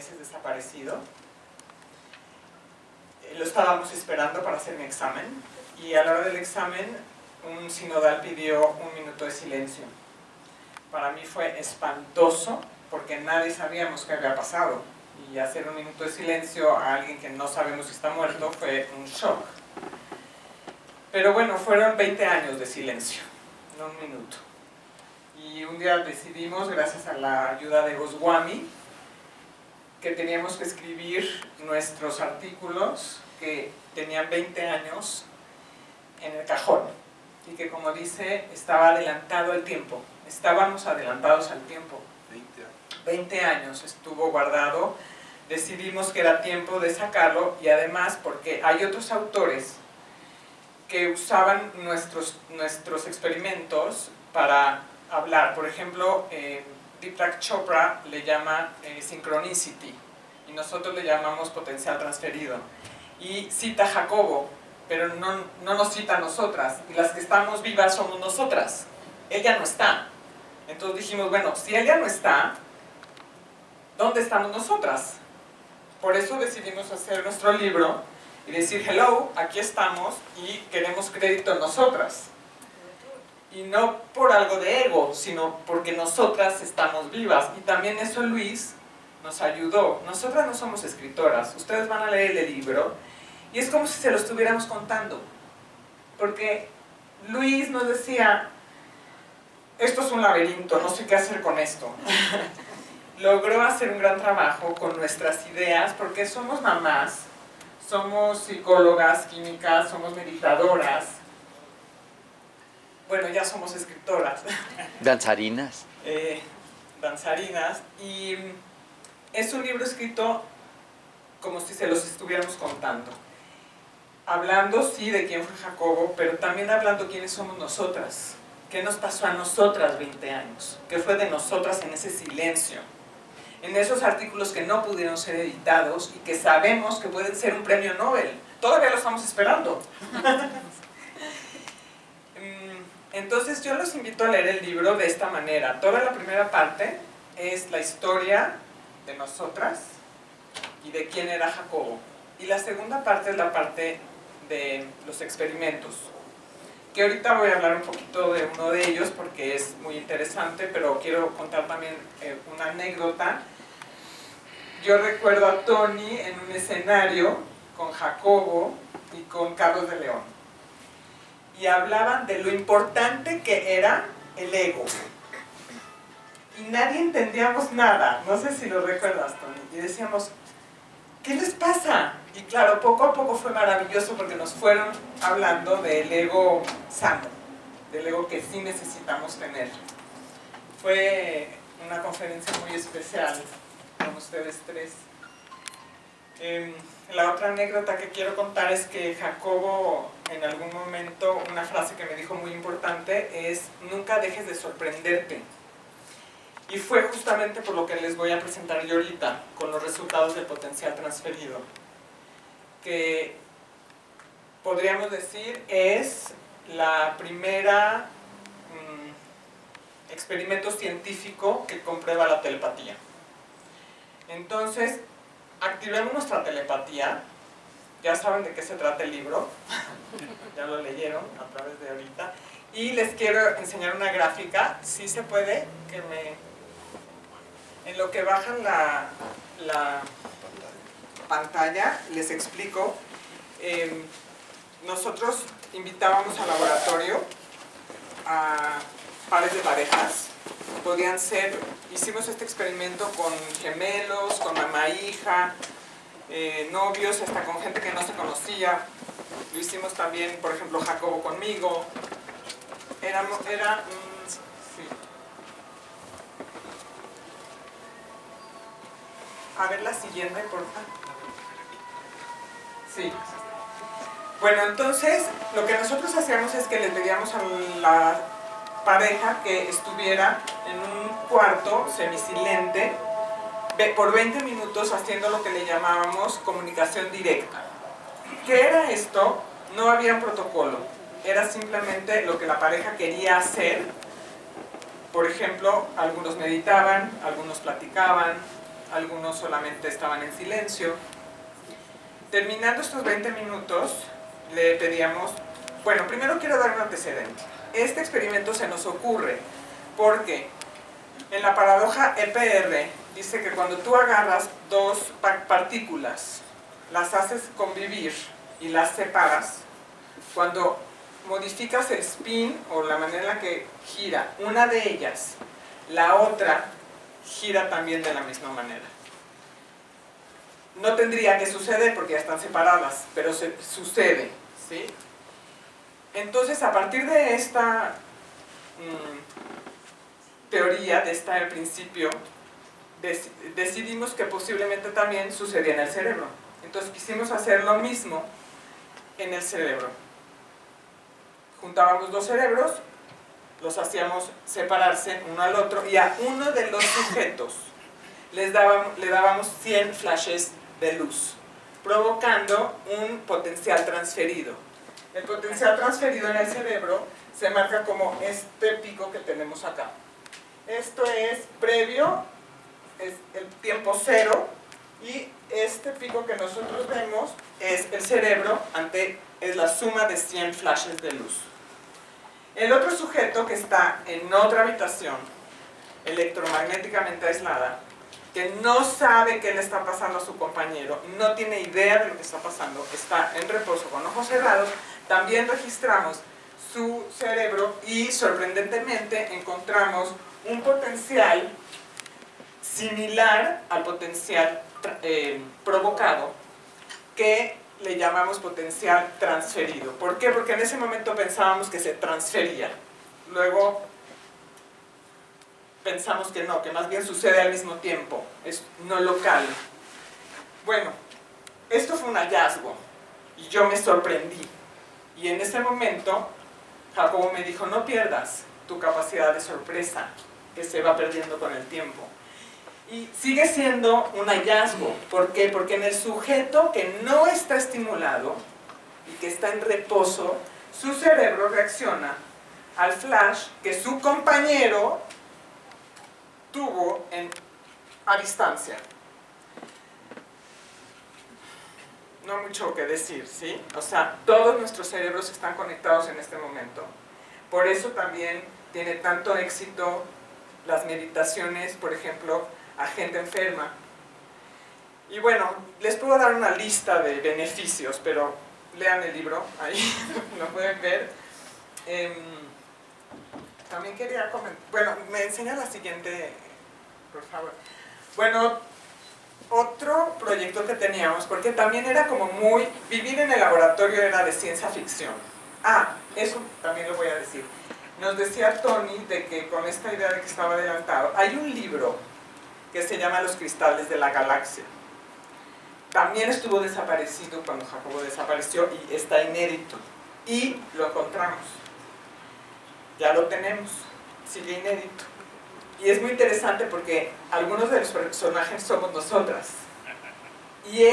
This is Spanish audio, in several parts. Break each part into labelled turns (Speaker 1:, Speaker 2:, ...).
Speaker 1: meses desaparecido. Lo estábamos esperando para hacer mi examen y a la hora del examen un sinodal pidió un minuto de silencio. Para mí fue espantoso porque nadie sabíamos qué había pasado y hacer un minuto de silencio a alguien que no sabemos si está muerto fue un shock. Pero bueno, fueron 20 años de silencio, no un minuto. Y un día decidimos, gracias a la ayuda de Goswami, que teníamos que escribir nuestros artículos que tenían 20 años en el cajón y que, como dice, estaba adelantado el tiempo. Estábamos adelantados al tiempo. 20 años estuvo guardado. Decidimos que era tiempo de sacarlo y además porque hay otros autores que usaban nuestros experimentos para hablar. Por ejemplo, Deepak Chopra le llama synchronicity y nosotros le llamamos potencial transferido. Y cita a Jacobo, pero no nos cita a nosotras. Y las que estamos vivas somos nosotras. Él ya no está. Entonces dijimos, bueno, si él ya no está, ¿dónde estamos nosotras? Por eso decidimos hacer nuestro libro y decir, hello, aquí estamos y queremos crédito en nosotras. Y no por algo de ego, sino porque nosotras estamos vivas. Y también eso Luis nos ayudó. Nosotras no somos escritoras. Ustedes van a leer el libro y es como si se lo estuviéramos contando. Porque Luis nos decía, esto es un laberinto, no sé qué hacer con esto. Logró hacer un gran trabajo con nuestras ideas porque somos mamás, somos psicólogas, químicas, somos meditadoras. Bueno, ya somos escritoras.
Speaker 2: Danzarinas.
Speaker 1: Danzarinas. Y es un libro escrito como si se los estuviéramos contando. Hablando, sí, de quién fue Jacobo, pero también hablando quiénes somos nosotras. ¿Qué nos pasó a nosotras 20 años? ¿Qué fue de nosotras en ese silencio? En esos artículos que no pudieron ser editados y que sabemos que pueden ser un premio Nobel. Todavía lo estamos esperando. Entonces yo los invito a leer el libro de esta manera. Toda la primera parte es la historia de nosotras y de quién era Jacobo. Y la segunda parte es la parte de los experimentos, que ahorita voy a hablar un poquito de uno de ellos porque es muy interesante, pero quiero contar también una anécdota. Yo recuerdo a Tony en un escenario con Jacobo y con Carlos de León. Y hablaban de lo importante que era el ego. Y nadie entendíamos nada. No sé si lo recuerdas, Tony. Y decíamos, ¿qué les pasa? Y claro, poco a poco fue maravilloso porque nos fueron hablando del ego sano, del ego que sí necesitamos tener. Fue una conferencia muy especial con ustedes tres. La otra anécdota que quiero contar es que Jacobo, en algún momento, una frase que me dijo muy importante es, nunca dejes de sorprenderte. Y fue justamente por lo que les voy a presentar yo ahorita, con los resultados del potencial transferido, que podríamos decir es la primera experimento científico que comprueba la telepatía. Entonces, activemos nuestra telepatía. Ya saben de qué se trata el libro, ya lo leyeron a través de ahorita. Y les quiero enseñar una gráfica, si se puede, que en lo que bajan la pantalla, les explico. Nosotros invitábamos al laboratorio a pares de parejas. Podían ser, hicimos este experimento con gemelos, con mamá e hija, novios, hasta con gente que no se conocía. Lo hicimos también, por ejemplo, Jacobo conmigo. Sí. A ver la siguiente, por favor. Sí. Bueno, entonces, lo que nosotros hacíamos es que les pedíamos a la pareja que estuviera en un cuarto semisilente por 20 minutos haciendo lo que le llamábamos comunicación directa. ¿Qué era esto? No había un protocolo. Era simplemente lo que la pareja quería hacer. Por ejemplo, algunos meditaban, algunos platicaban, algunos solamente estaban en silencio. Terminando estos 20 minutos, le pedíamos, bueno, primero quiero dar un antecedente. Este experimento se nos ocurre porque en la paradoja EPR dice que cuando tú agarras dos partículas, las haces convivir y las separas, cuando modificas el spin o la manera en la que gira una de ellas, la otra gira también de la misma manera. No tendría que suceder porque ya están separadas, pero sucede, ¿sí? Entonces, a partir de esta teoría, de este principio, decidimos que posiblemente también sucedía en el cerebro. Entonces quisimos hacer lo mismo en el cerebro. Juntábamos dos cerebros, los hacíamos separarse uno al otro y a uno de los sujetos le dábamos 100 flashes de luz, provocando un potencial transferido. El potencial transferido en el cerebro se marca como este pico que tenemos acá. Esto es previo, es el tiempo cero, y este pico que nosotros vemos es el cerebro, es la suma de 100 flashes de luz. El otro sujeto que está en otra habitación, electromagnéticamente aislada, que no sabe qué le está pasando a su compañero, no tiene idea de lo que está pasando, está en reposo con ojos cerrados, también registramos su cerebro y sorprendentemente encontramos un potencial similar al potencial provocado, que le llamamos potencial transferido. ¿Por qué? Porque en ese momento pensábamos que se transfería. Luego pensamos que no, que más bien sucede al mismo tiempo, es no local. Bueno, esto fue un hallazgo y yo me sorprendí. Y en ese momento Jacobo me dijo, no pierdas tu capacidad de sorpresa, que se va perdiendo con el tiempo. Y sigue siendo un hallazgo. ¿Por qué? Porque en el sujeto que no está estimulado y que está en reposo, su cerebro reacciona al flash que su compañero tuvo a distancia. No hay mucho que decir, ¿sí? O sea, todos nuestros cerebros están conectados en este momento. Por eso también tiene tanto éxito las meditaciones, por ejemplo, a gente enferma. Y bueno, les puedo dar una lista de beneficios, pero lean el libro, ahí lo pueden ver. También quería comentar, bueno, me enseña la siguiente, por favor. Bueno, otro proyecto que teníamos, porque también era como muy, vivir en el laboratorio era de ciencia ficción. Ah, eso también lo voy a decir. Nos decía Tony de que con esta idea de que estaba adelantado, hay un libro que se llama Los cristales de la galaxia. También estuvo desaparecido cuando Jacobo desapareció y está inédito. Y lo encontramos. Ya lo tenemos. Sigue inédito. Y es muy interesante porque algunos de los personajes somos nosotras. Y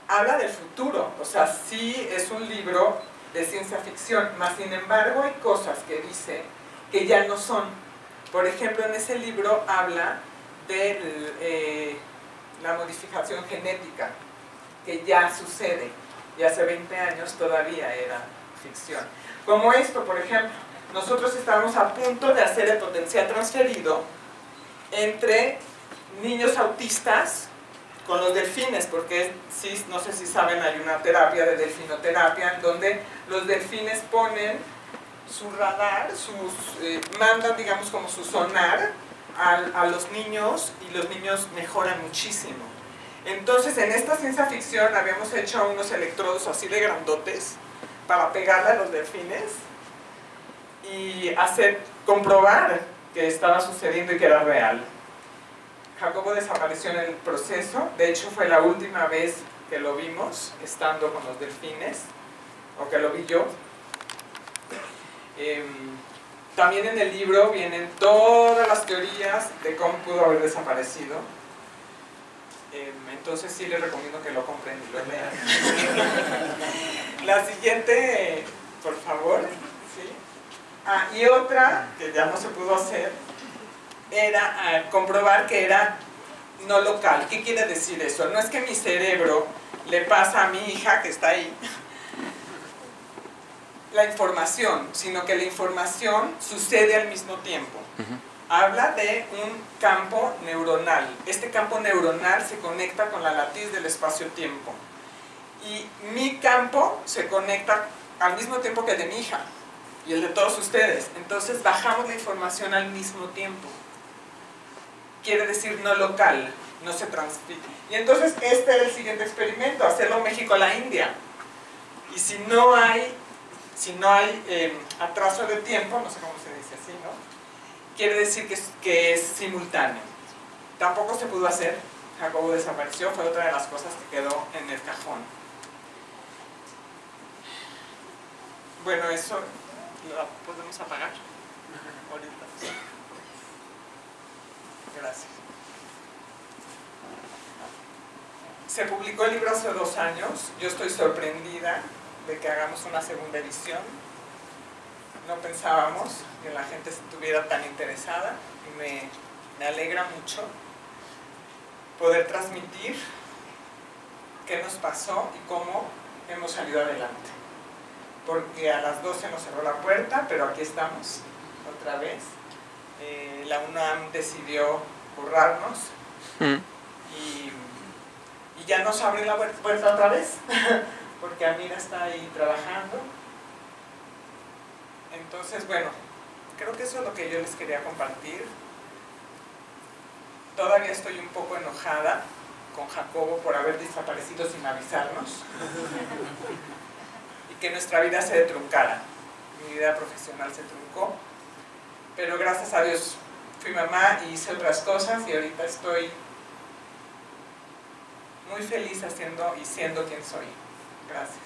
Speaker 1: habla del futuro. O sea, sí es un libro de ciencia ficción, mas sin embargo hay cosas que dice que ya no son. Por ejemplo, en ese libro habla de la modificación genética, que ya sucede, y hace 20 años todavía era ficción. Como esto, por ejemplo, nosotros estábamos a punto de hacer el potencial transferido entre niños autistas con los delfines, porque sí, no sé si saben, hay una terapia de delfinoterapia en donde los delfines ponen su radar, mandan, digamos, como su sonar a los niños y los niños mejoran muchísimo. Entonces, en esta ciencia ficción habíamos hecho unos electrodos así de grandotes para pegarle a los delfines y comprobar que estaba sucediendo y que era real. Jacobo desapareció en el proceso, de hecho fue la última vez que lo vimos estando con los delfines, o que lo vi yo. También en el libro vienen todas las teorías de cómo pudo haber desaparecido. Entonces sí les recomiendo que lo compren y lo lean. La siguiente, por favor. ¿Sí? Y otra, que ya no se pudo hacer, era comprobar que era no local. ¿Qué quiere decir eso? No es que mi cerebro le pasa a mi hija, que está ahí, la información, sino que la información sucede al mismo tiempo. Habla de un campo neuronal. Este campo neuronal se conecta con la latiz del espacio-tiempo. Y mi campo se conecta al mismo tiempo que el de mi hija y el de todos ustedes. Entonces bajamos la información al mismo tiempo. Quiere decir no local, no se transmite. Y entonces este era el siguiente experimento, hacerlo México a la India. Y si no hay atraso de tiempo, no sé cómo se dice así, ¿no? Quiere decir que es simultáneo. Tampoco se pudo hacer, Jacobo desapareció, fue otra de las cosas que quedó en el cajón. Bueno, eso lo podemos apagar ahorita. Gracias. Se publicó el libro hace 2 años. Yo estoy sorprendida de que hagamos una segunda edición. No pensábamos que la gente estuviera tan interesada y me alegra mucho poder transmitir qué nos pasó y cómo hemos salido adelante. Porque a las 12 nos cerró la puerta, pero aquí estamos otra vez. La UNAM decidió borrarnos y ya nos abre la puerta otra vez, porque Amira está ahí trabajando. Entonces, bueno, creo que eso es lo que yo les quería compartir. Todavía estoy un poco enojada con Jacobo por haber desaparecido sin avisarnos y que nuestra vida se truncara. Mi vida profesional se truncó, pero gracias a Dios fui mamá y hice otras cosas y ahorita estoy muy feliz haciendo y siendo quien soy. Gracias.